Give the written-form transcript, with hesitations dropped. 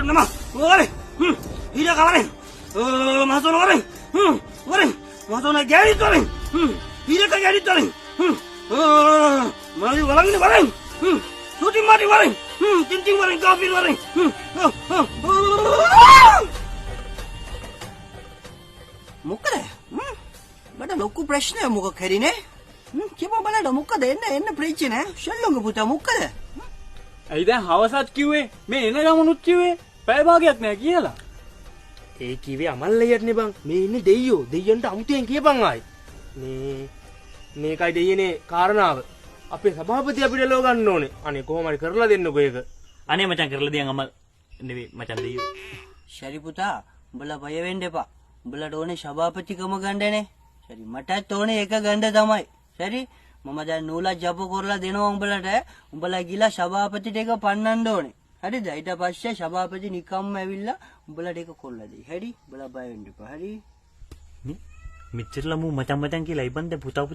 nama. Ore. Ida kalarin. Masuk orang. Ore. Masuk nak jadi orang. Ida kan jadi orang. Mari orang ini orang. Suci mari orang. Cincin orang kafir orang. මොකද බඩ ලොකු ප්‍රශ්නයක් මොකක් හරිනේ කියපන් බලන්න මොකද එන්න ප්‍රශ්නේ ෂල්ලොංග පුතා මොකද ඇයි දැන් හවසත් කිව්වේ මේ එන ගමනුත් කිව්වේ පැය භාගයක් නෑ කියලා ඒ කිව්වේ අමල්ලයටනේ බං මේ ඉන්නේ දෙයියන්ට අමුතෙන් කියපන් ආයි මේකයි දෙයියනේ කාරණාව අපේ සභාපති අපිට ලෝ ගන්න ඕනේ අනේ කොහොම හරි කරලා දෙන්නකෝ ඒක අනේ මචං කරලා දියන් අමල් නෙවෙයි මචං දෙයියෝ ශරි පුතා උඹලා බය වෙන්න එපා උඹලට ඕනේ සභාපතිකම ගන්නනේ ශරි මටත් ඕනේ ඒක ගන්න තමයි ශරි මම දැන් නූලා ජප කරලා දෙනවා උඹලට උඹලා ගිලා සභාපතිට එක පන්නන්න ඕනේ හරිද ඊට පස්සේ සභාපති නිකම්ම ඇවිල්ලා උඹලට ඒක කොල්ල දෙයි හරි උඹලා බය වෙන්න එපා හරි මෙච්චරලා මු මචං කියලා ඉබන්ද පුතා